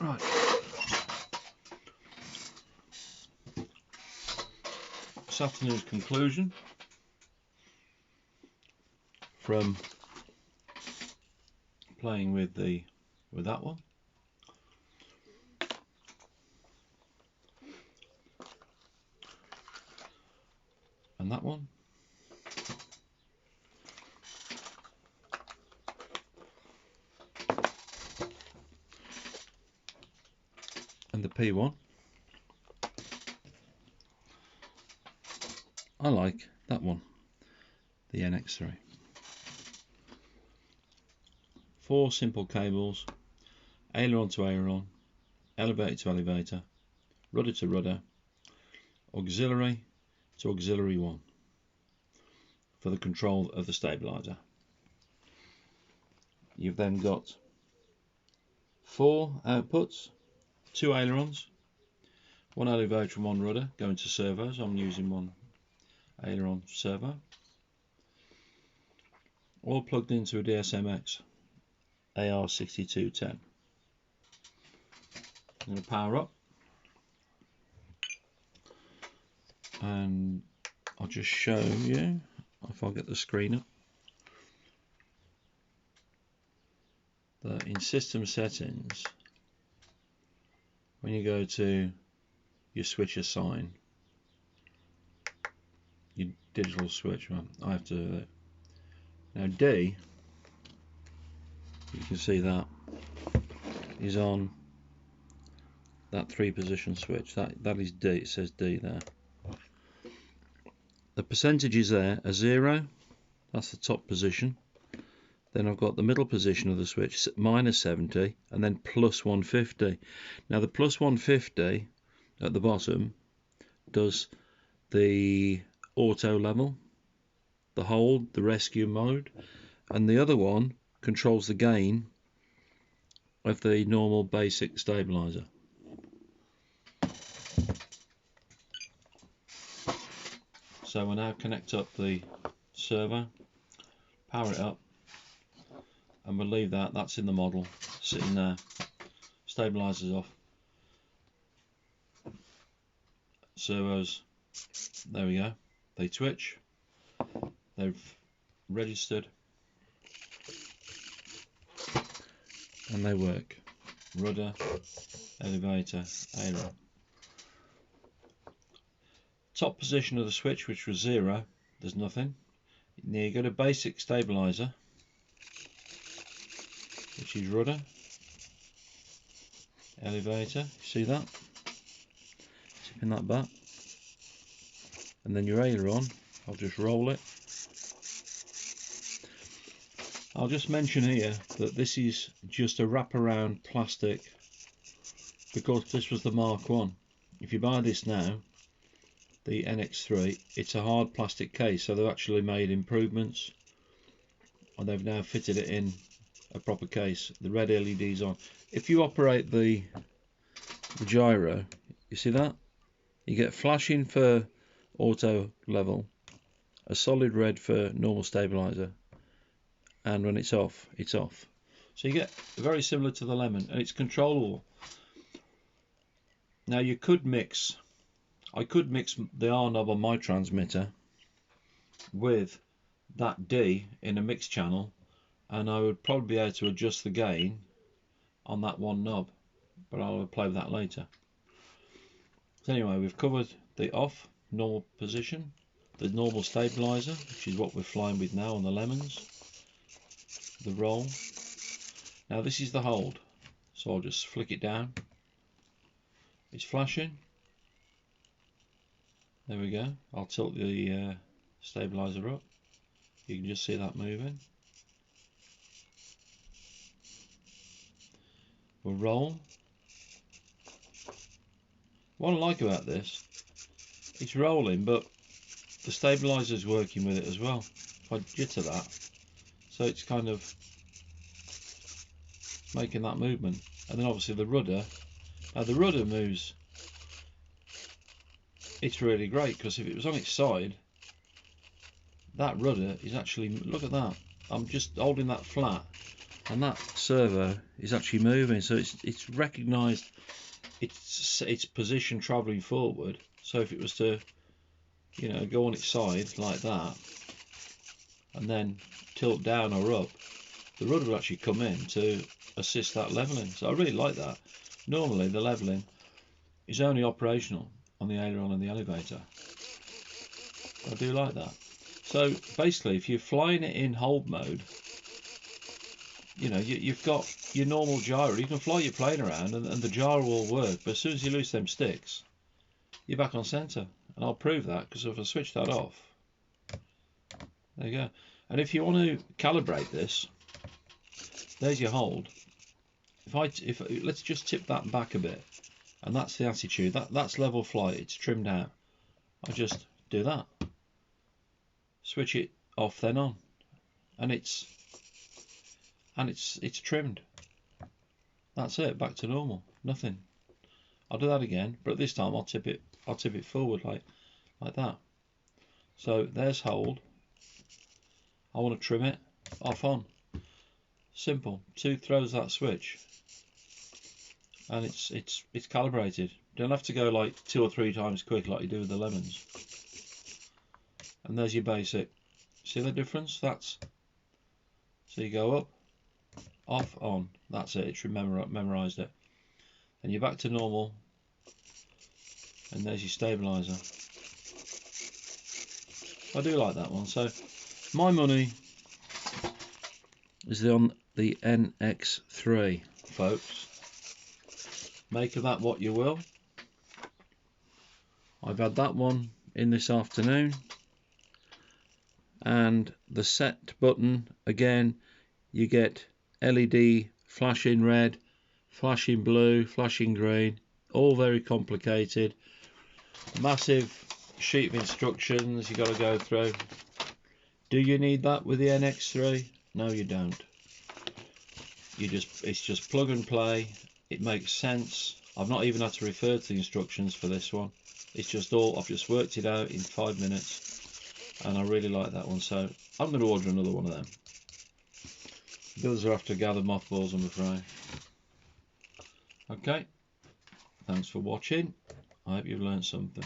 Right. This afternoon's conclusion from playing with that one. And that one. And the P1. I like that one, the NX3. 4 simple cables, aileron to aileron, elevator to elevator, rudder to rudder, auxiliary to auxiliary 1 for the control of the stabilizer. You've then got 4 outputs, 2 ailerons, 1 elevator and 1 rudder going to servos. I'm using 1 aileron servo, all plugged into a DSMX AR6210. I'm going to power up and I'll just show you if I get the screen up that in system settings, when you go to your switch assign, your digital switch, well, I have to do it. Now D, you can see that is on that 3 position switch. That is D, it says D there. The percentages there are 0, that's the top position. Then I've got the middle position of the switch, minus 70, and then plus 150. Now the plus 150 at the bottom does the auto level, the hold, the rescue mode, and the other one controls the gain of the normal basic stabilizer. So we'll now connect up the servo, power it up, and we'll leave that's in the model, sitting there, stabilizers off, servos, there we go, they twitch, they've registered, and they work. Rudder, elevator, aileron. Top position of the switch, which was 0, there's nothing. Now you go to basic stabilizer, which is rudder, elevator, see that? Tipping that back. And then your aileron, I'll just roll it. I'll just mention here that this is just a wraparound plastic, because this was the Mark 1. If you buy this now, the NX3, it's a hard plastic case, so they've actually made improvements and they've now fitted it in a proper case. The red LED's on. If you operate the gyro, you see that? You get flashing for auto level, a solid red for normal stabilizer, and when it's off, it's off. So you get very similar to the Lemon, and it's controllable. Now you could mix, I could mix the R knob on my transmitter with that D in a mix channel, and I would probably be able to adjust the gain on that one knob, but I'll play with that later. So anyway, we've covered the off, normal position, the normal stabilizer, which is what we're flying with now on the Lemons, the roll. Now this is the hold, so I'll just flick it down. It's flashing. There we go. I'll tilt the stabilizer up. You can just see that moving. We'll roll. What I like about this, it's rolling, but the stabilizer is working with it as well. If I jitter that, so it's kind of making that movement. And then obviously the rudder. Now the rudder moves. It's really great, because if it was on its side, that rudder is actually, look at that, I'm just holding that flat, and that servo is actually moving, so it's recognised its position travelling forward. So if it was to, you know, go on its side like that and then tilt down or up, the rudder will actually come in to assist that levelling. So I really like that. Normally the levelling is only operational on the aileron and the elevator. I do like that. So basically, if you're flying it in hold mode, you know, you've got your normal gyro. You can fly your plane around and the gyro will work, but as soon as you lose them sticks, you're back on centre. And I'll prove that, because if I switch that off, there you go. And if you want to calibrate this, there's your hold. If let's just tip that back a bit, and that's the attitude. That's level flight. It's trimmed out. I just do that. Switch it off, then on, and it's trimmed. That's it. Back to normal. Nothing. I'll do that again, but this time I'll tip it forward like that. So there's hold. I want to trim it, off, on. Simple. 2 throws that switch, and it's calibrated. You don't have to go like 2 or 3 times quick like you do with the lemons. And there's your basic. See the difference? So you go up, off, on. That's it. It's memorized it. And you're back to normal. And there's your stabilizer. I do like that one. So my money is on the NX3, folks. Make of that what you will. I've had that one in this afternoon, and the set button, again, you get LED flashing red, flashing blue, flashing green, all very complicated. Massive sheet of instructions you got to go through. Do you need that with the NX3? No, you don't. It's just plug and play. It makes sense. I've not even had to refer to the instructions for this one. It's just I've just worked it out in 5 minutes, and I really like that one. So I'm going to order another one of them. The others are after gather mothballs, I'm afraid. Okay, thanks for watching. I hope you've learned something.